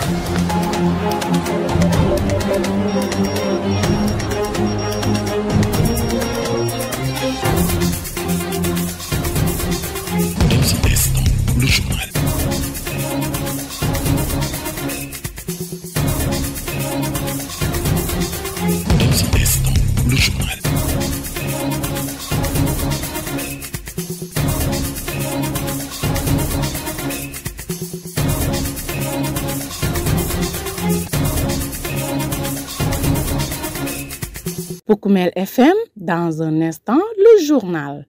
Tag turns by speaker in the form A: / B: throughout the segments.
A: Le journal. Dans un instant, le journal.
B: Pour Koumel FM, dans un instant, le journal.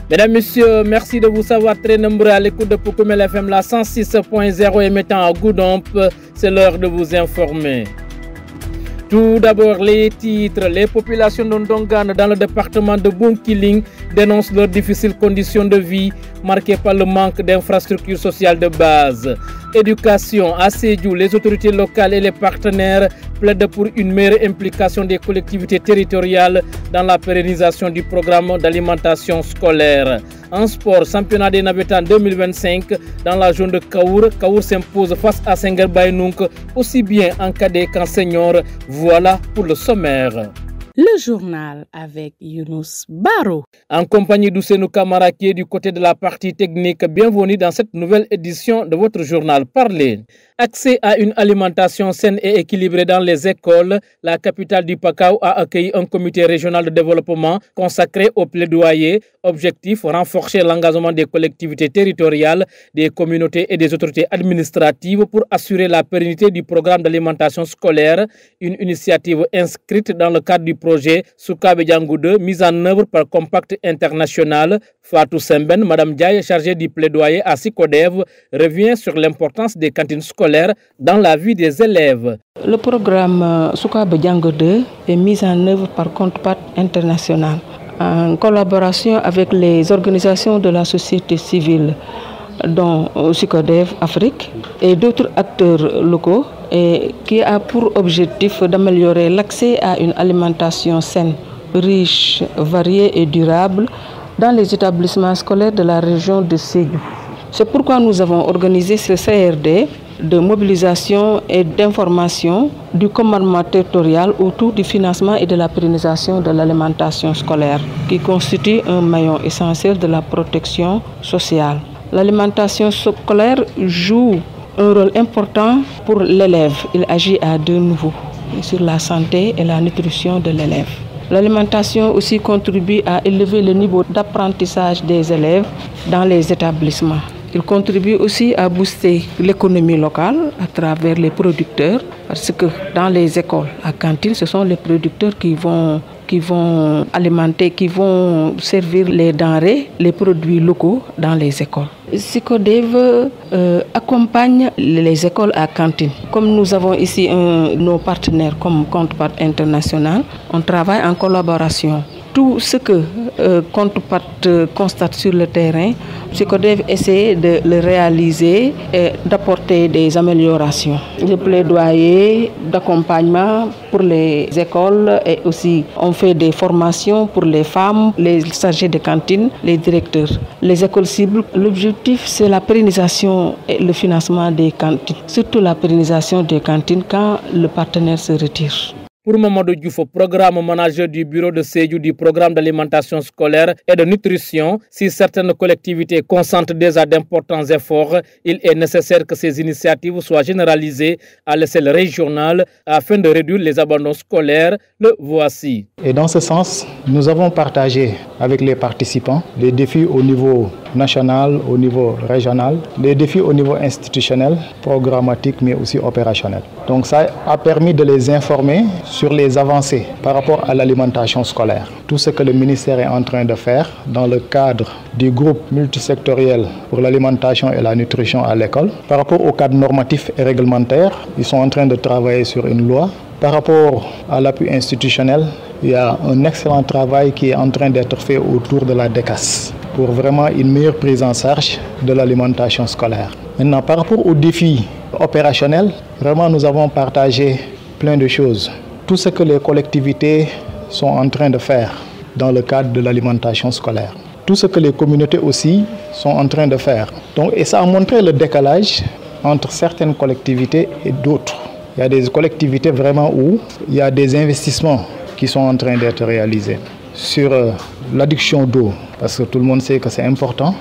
C: Mesdames, Messieurs, merci de vous savoir très nombreux à l'écoute de Poukoumel FM, la 106.0 émettant à Goudomp. C'est l'heure de vous informer. Tout d'abord, les titres. Les populations d'Ondongane dans le département de Bunkiling dénoncent leurs difficiles conditions de vie marquées par le manque d'infrastructures sociales de base. Éducation, à Sédhiou, les autorités locales et les partenaires plaident pour une meilleure implication des collectivités territoriales dans la pérennisation du programme d'alimentation scolaire. En sport, championnat des Navétanes 2025 dans la zone de Kaour. Kaour s'impose face à Senghor Baïnouk, aussi bien en cadet qu'en senior. Voilà pour le sommaire.
B: Le journal avec Younous Baro.
C: En compagnie d'Ousseinou Kamara qui est du côté de la partie technique, bienvenue dans cette nouvelle édition de votre journal Parler. Accès à une alimentation saine et équilibrée dans les écoles, la capitale du Pakao a accueilli un comité régional de développement consacré au plaidoyer. Objectif, renforcer l'engagement des collectivités territoriales, des communautés et des autorités administratives pour assurer la pérennité du programme d'alimentation scolaire, une initiative inscrite dans le cadre du projet Soukabe Djangou 2, mise en œuvre par Compact International. Fatou Semben, Madame Diaye, chargée du plaidoyer à Sikodev, revient sur l'importance des cantines scolaires dans la vie des élèves.
D: Le programme Soukabe Djangou 2 est mis en œuvre par Compact International en collaboration avec les organisations de la société civile, dont Sikodev Afrique et d'autres acteurs locaux, et qui a pour objectif d'améliorer l'accès à une alimentation saine, riche, variée et durable dans les établissements scolaires de la région de Sédhiou. C'est pourquoi nous avons organisé ce CRD de mobilisation et d'information du commandement territorial autour du financement et de la pérennisation de l'alimentation scolaire, qui constitue un maillon essentiel de la protection sociale. L'alimentation scolaire joue un rôle important pour l'élève. Il agit à deux niveaux, sur la santé et la nutrition de l'élève. L'alimentation aussi contribue à élever le niveau d'apprentissage des élèves dans les établissements. Il contribue aussi à booster l'économie locale à travers les producteurs, parce que dans les écoles, à cantine, ce sont les producteurs qui vont alimenter, qui vont servir les denrées, les produits locaux dans les écoles. Sikodev accompagne les écoles à cantine. Comme nous avons ici nos partenaires comme Compact International, on travaille en collaboration. Tout ce que Compact constate sur le terrain, Sikodev essaie de le réaliser et d'apporter des améliorations. De plaidoyer, d'accompagnement pour les écoles, et aussi on fait des formations pour les femmes, les chargés de cantine, les directeurs. Les écoles cibles, l'objectif c'est la pérennisation et le financement des cantines, surtout la pérennisation des cantines quand le partenaire se retire.
C: Pour Mamadou Diouf, programme manager du bureau de Sédhiou du programme d'alimentation scolaire et de nutrition, si certaines collectivités consentent déjà d'importants efforts, il est nécessaire que ces initiatives soient généralisées à l'échelle régionale afin de réduire les abandons scolaires. Le voici.
E: Et dans ce sens, nous avons partagé avec les participants les défis au niveau national, au niveau régional, les défis au niveau institutionnel, programmatique, mais aussi opérationnel. Donc ça a permis de les informer sur les avancées par rapport à l'alimentation scolaire. Tout ce que le ministère est en train de faire dans le cadre du groupe multisectoriel pour l'alimentation et la nutrition à l'école. Par rapport au cadre normatif et réglementaire, ils sont en train de travailler sur une loi. Par rapport à l'appui institutionnel, il y a un excellent travail qui est en train d'être fait autour de la DECAS pour vraiment une meilleure prise en charge de l'alimentation scolaire. Maintenant, par rapport aux défis opérationnels, vraiment nous avons partagé plein de choses. Tout ce que les collectivités sont en train de faire dans le cadre de l'alimentation scolaire. tout ce que les communautés aussi sont en train de faire. Donc, et ça a montré le décalage entre certaines collectivités et d'autres. Il y a des collectivités vraiment où il y a des investissements qui sont en train d'être réalisés sur l'adduction d'eau, parce que tout le monde sait que c'est important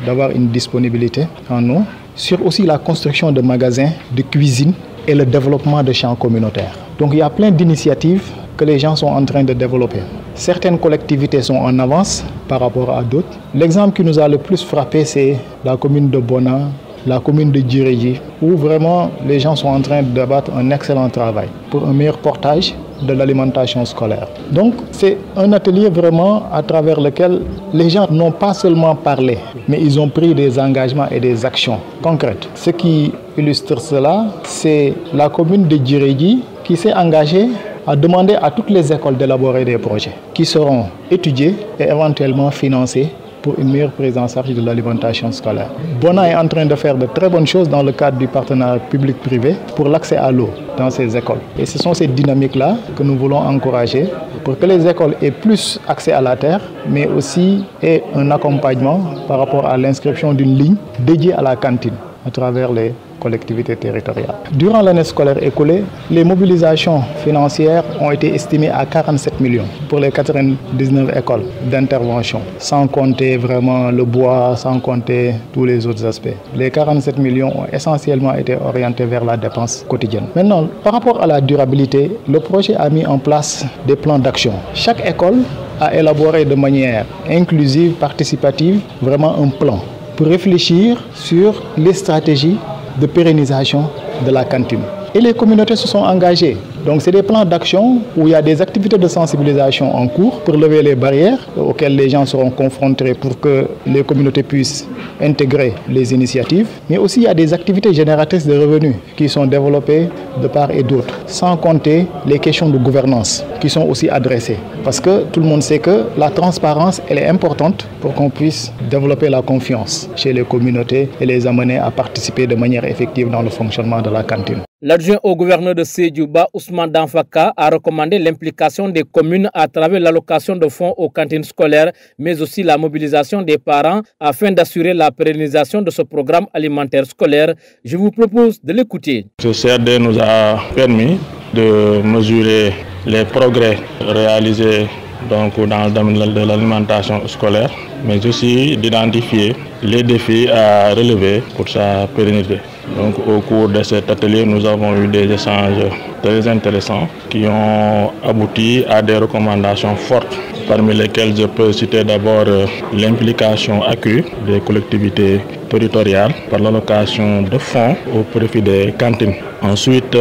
E: d'avoir une disponibilité en eau, sur aussi la construction de magasins, de cuisine et le développement de champs communautaires. Donc il y a plein d'initiatives que les gens sont en train de développer. Certaines collectivités sont en avance par rapport à d'autres. L'exemple qui nous a le plus frappé, c'est la commune de Bona, la commune de Djiréji, où vraiment les gens sont en train d'abattre un excellent travail pour un meilleur portage de l'alimentation scolaire. Donc c'est un atelier vraiment à travers lequel les gens n'ont pas seulement parlé, mais ils ont pris des engagements et des actions concrètes. Ce qui illustre cela, c'est la commune de Djiréji qui s'est engagée à demander à toutes les écoles d'élaborer des projets qui seront étudiés et éventuellement financés pour une meilleure prise en charge de l'alimentation scolaire. Bona est en train de faire de très bonnes choses dans le cadre du partenariat public-privé pour l'accès à l'eau dans ces écoles. Et ce sont ces dynamiques-là que nous voulons encourager pour que les écoles aient plus accès à la terre, mais aussi aient un accompagnement par rapport à l'inscription d'une ligne dédiée à la cantine à travers les collectivités territoriales. Durant l'année scolaire écoulée, les mobilisations financières ont été estimées à 47 millions pour les 99 écoles d'intervention, sans compter vraiment le bois, sans compter tous les autres aspects. Les 47 millions ont essentiellement été orientés vers la dépense quotidienne. Maintenant, par rapport à la durabilité, le projet a mis en place des plans d'action. Chaque école a élaboré de manière inclusive, participative, vraiment un plan pour réfléchir sur les stratégies de pérennisation de la cantine. Et les communautés se sont engagées. Donc c'est des plans d'action où il y a des activités de sensibilisation en cours pour lever les barrières auxquelles les gens seront confrontés pour que les communautés puissent intégrer les initiatives. Mais aussi il y a des activités génératrices de revenus qui sont développées de part et d'autre, sans compter les questions de gouvernance qui sont aussi adressées. Parce que tout le monde sait que la transparence, elle est importante pour qu'on puisse développer la confiance chez les communautés et les amener à participer de manière effective dans le fonctionnement de la cantine.
C: L'adjoint au gouverneur de Sédhiouba, Ousmane Danfaka, a recommandé l'implication des communes à travers l'allocation de fonds aux cantines scolaires, mais aussi la mobilisation des parents afin d'assurer la pérennisation de ce programme alimentaire scolaire. Je vous propose de l'écouter.
F: Ce CRD nous a permis de mesurer les progrès réalisés dans le domaine de l'alimentation scolaire, mais aussi d'identifier les défis à relever pour sa pérennité. Donc, au cours de cet atelier, nous avons eu des échanges très intéressants qui ont abouti à des recommandations fortes, parmi lesquelles je peux citer d'abord l'implication accrue des collectivités territoriales par l'allocation de fonds au profit des cantines. Ensuite,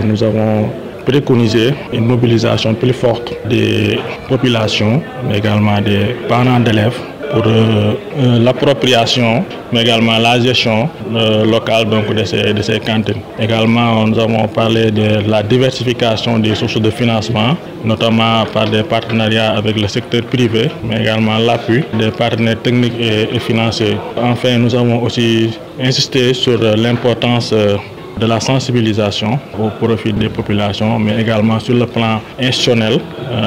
F: nous avons préconiser une mobilisation plus forte des populations, mais également des parents d'élèves pour l'appropriation, mais également la gestion locale de ces cantines. Également, nous avons parlé de la diversification des sources de financement, notamment par des partenariats avec le secteur privé, mais également l'appui des partenaires techniques et financiers. Enfin, nous avons aussi insisté sur l'importance de la sensibilisation au profit des populations, mais également sur le plan institutionnel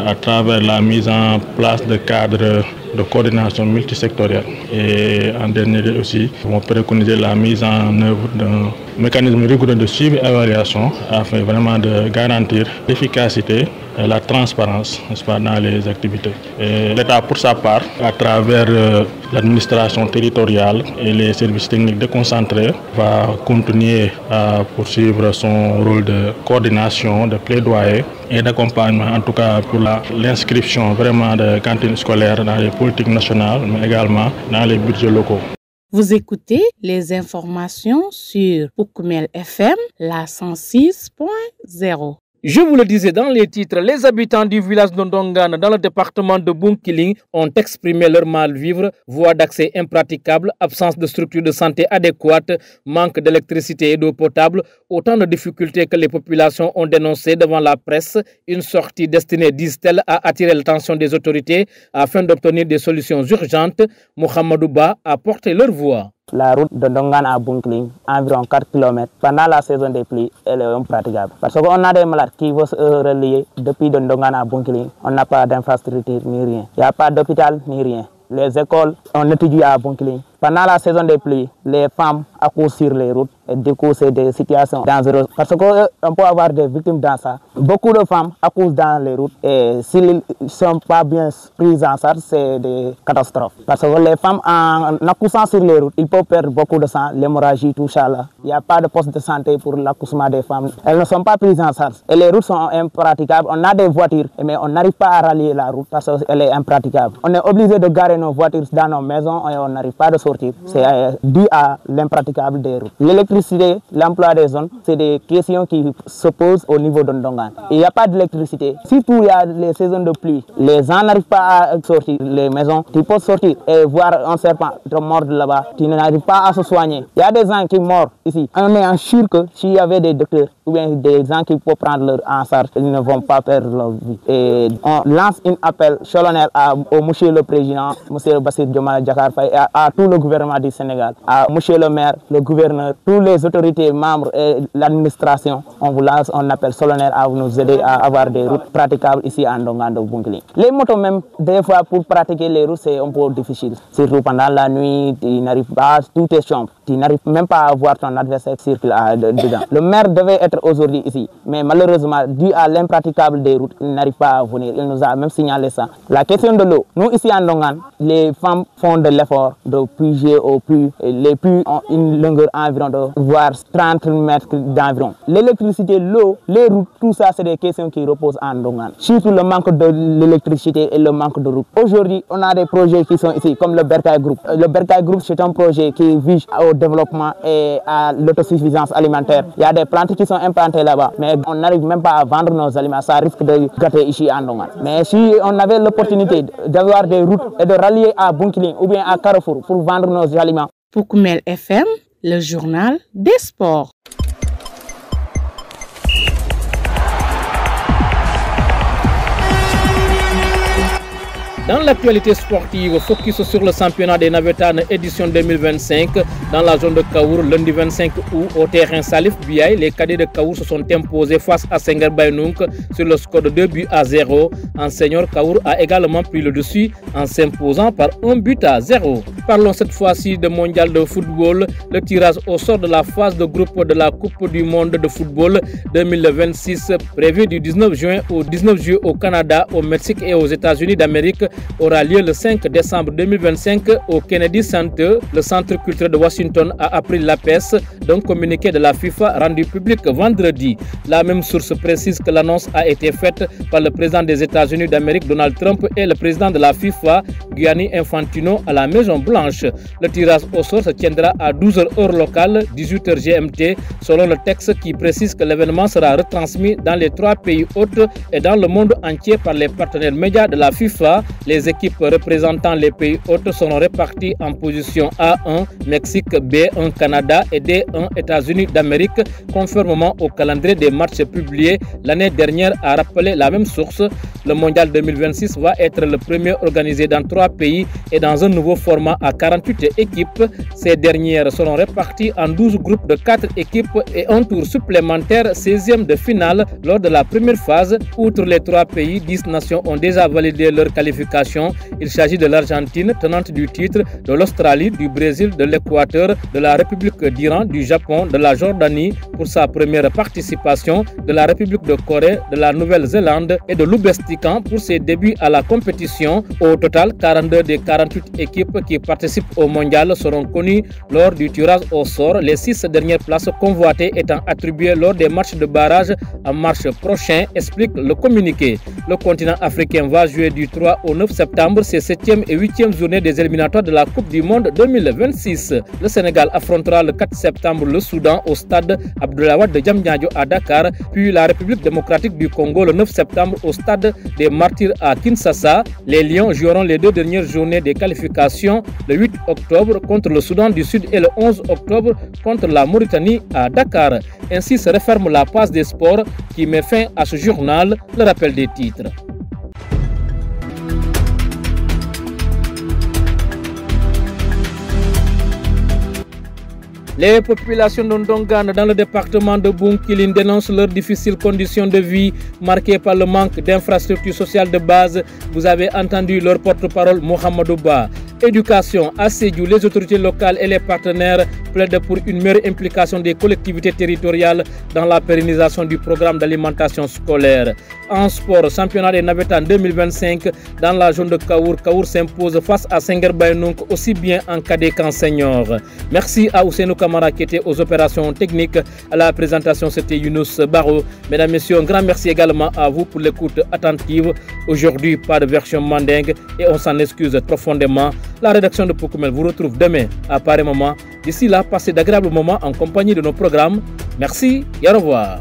F: à travers la mise en place de cadres de coordination multisectorielle. Et en dernier lieu aussi, on préconise la mise en œuvre d'un mécanisme rigoureux de suivi et évaluation afin vraiment de garantir l'efficacité et la transparence, n'est-ce pas, dans les activités. L'État, pour sa part, à travers l'administration territoriale et les services techniques déconcentrés, va continuer à poursuivre son rôle de coordination, de plaidoyer et d'accompagnement, en tout cas pour l'inscription vraiment de cantines scolaires dans les politiques nationales, mais également dans les budgets locaux.
B: Vous écoutez les informations sur Poukoumel FM, la 106.0.
C: Je vous le disais dans les titres, les habitants du village de Ndongane dans le département de Bounkiling ont exprimé leur mal-vivre, voies d'accès impraticables, absence de structures de santé adéquates, manque d'électricité et d'eau potable, autant de difficultés que les populations ont dénoncées devant la presse, une sortie destinée, disent-elles, à attirer l'attention des autorités afin d'obtenir des solutions urgentes. Mohamedou Ba a porté leur voix.
G: La route de Ndongane à Bounkiling, environ 4 km, pendant la saison des pluies, elle est impraticable. Parce qu'on a des malades qui vont se relier depuis Ndongane à Bounkiling. On n'a pas d'infrastructure ni rien. Il n'y a pas d'hôpital ni rien. les écoles, on étudie à Bounkiling. Pendant la saison des pluies, les femmes accourent sur les routes et du coup c'est des situations dangereuses parce qu'on peut avoir des victimes dans ça. Beaucoup de femmes accourent dans les routes et s'ils ne sont pas bien prises en charge, c'est des catastrophes. Parce que les femmes en accouchant sur les routes, ils peuvent perdre beaucoup de sang, l'hémorragie, tout ça là. Il n'y a pas de poste de santé pour l'accouchement des femmes. Elles ne sont pas prises en charge et les routes sont impraticables. On a des voitures mais on n'arrive pas à rallier la route parce qu'elle est impraticable. On est obligé de garer nos voitures dans nos maisons et on n'arrive pas à sortir. C'est dû à l'impraticable des routes. L'électricité, l'emploi des zones, c'est des questions qui se posent au niveau de Ndongan. Il n'y a pas d'électricité. Surtout il y a les saisons de pluie. Les gens n'arrivent pas à sortir les maisons. Tu peux sortir et voir un serpent te mordre là-bas. Tu n'arrives pas à se soigner. Il y a des gens qui meurent ici. On est sûr que s'il y avait des docteurs ou bien des gens qui peuvent prendre leur en charge, ils ne vont pas perdre leur vie. Et on lance un appel solennel au monsieur le président, monsieur Bassirou Diomaye Diakhar Faye, et à tout le gouvernement du Sénégal, à monsieur le maire, le gouverneur, toutes les autorités membres et l'administration. On vous lance un appel solennel à nous aider à avoir des routes praticables ici à Ndongan de Bounkiling. Les motos même, des fois pour pratiquer les routes, c'est un peu difficile. Surtout pendant la nuit, tu n'arrives pas, tout est sombre. Tu n'arrives même pas à voir ton adversaire circuler dedans. Le maire devait être aujourd'hui ici, mais malheureusement, dû à l'impraticable des routes, il n'arrive pas à venir. Il nous a même signalé ça. La question de l'eau, nous ici à Ndongan, les femmes font de l'effort de puiser au puits. Les puits ont une longueur environ de voire 30 mètres d'environ. L'électricité, l'eau, les routes, tout ça, c'est des questions qui reposent à Ndongan. Surtout le manque de l'électricité et le manque de routes. Aujourd'hui, on a des projets qui sont ici, comme le Berkay Group. Le Berkay Group, c'est un projet qui vise au développement et à l'autosuffisance alimentaire. Il y a des plantes qui sont implantées là-bas, mais on n'arrive même pas à vendre nos aliments. Ça risque de gâter ici à Ndongan. Mais si on avait l'opportunité d'avoir des routes et de rallier à Bounkiling ou bien à Carrefour pour vendre nos aliments.
B: Pour Koumel FM, le journal des sports.
C: Dans l'actualité sportive, focus sur le championnat des Navétanes édition 2025 dans la zone de Kaour, lundi 25 août au terrain Salif Biaye. Les cadets de Kaour se sont imposés face à Senghor Baïnounk sur le score de 2-0. En senior, Kaour a également pris le dessus en s'imposant par 1-0. Parlons cette fois-ci de mondial de football. Le tirage au sort de la phase de groupe de la Coupe du monde de football 2026 prévu du 19 juin au 19 juillet au Canada, au Mexique et aux États-Unis d'Amérique aura lieu le 5 décembre 2025 au Kennedy Center. Le centre culturel de Washington a appris l'APS d'un communiqué de la FIFA rendu public vendredi. La même source précise que l'annonce a été faite par le président des États-Unis d'Amérique Donald Trump et le président de la FIFA Gianni Infantino à la Maison Blanche. Le tirage au sort se tiendra à 12h heure locale, 18h GMT, selon le texte qui précise que l'événement sera retransmis dans les 3 pays hôtes et dans le monde entier par les partenaires médias de la FIFA. Les équipes représentant les pays hôtes seront réparties en position A1, Mexique, B1, Canada et D1, États-Unis d'Amérique, conformément au calendrier des matchs publiés l'année dernière, a rappelé la même source. Le mondial 2026 va être le premier organisé dans 3 pays et dans un nouveau format à 48 équipes. Ces dernières seront réparties en 12 groupes de 4 équipes et un tour supplémentaire, 16e de finale lors de la première phase. Outre les 3 pays, 10 nations ont déjà validé leur qualification. Il s'agit de l'Argentine, tenante du titre, de l'Australie, du Brésil, de l'Équateur, de la République d'Iran, du Japon, de la Jordanie pour sa première participation, de la République de Corée, de la Nouvelle-Zélande et de l'Ouzbékistan pour ses débuts à la compétition. Au total, 42 des 48 équipes qui participent au mondial seront connues lors du tirage au sort, les 6 dernières places convoitées étant attribuées lors des matchs de barrage en mars prochain, explique le communiqué. Le continent africain va jouer du 3 au 9 septembre ses 7e et 8e journées des éliminatoires de la Coupe du monde 2026. Le Sénégal affrontera le 4 septembre le Soudan au stade Abdoulaye Wade de Diamniadio à Dakar, puis la République démocratique du Congo le 9 septembre au stade des Martyrs à Kinshasa. Les Lions joueront les 2 dernières journées des qualifications le 8 octobre contre le Soudan du Sud et le 11 octobre contre la Mauritanie à Dakar. Ainsi se referme la page des sports qui met fin à ce journal. Le rappel des titres. Les populations d'Ondongane dans le département de Bounkiling dénoncent leurs difficiles conditions de vie marquées par le manque d'infrastructures sociales de base. Vous avez entendu leur porte-parole Mohamedou Ba. Éducation, à Sédhiou, les autorités locales et les partenaires plaident pour une meilleure implication des collectivités territoriales dans la pérennisation du programme d'alimentation scolaire. En sport, championnat des navettes en 2025 dans la zone de Kaour. Kaour s'impose face à Senghor Baïnouk aussi bien en cadet qu'en senior. Merci à Ousseinou Kamara qui était aux opérations techniques. À la présentation, c'était Younous Baro. Mesdames, Messieurs, un grand merci également à vous pour l'écoute attentive. Aujourd'hui, pas de version mandingue et on s'en excuse profondément. La rédaction de Poukoumel vous retrouve demain à pareil moment. D'ici là, passez d'agréables moments en compagnie de nos programmes. Merci et au revoir.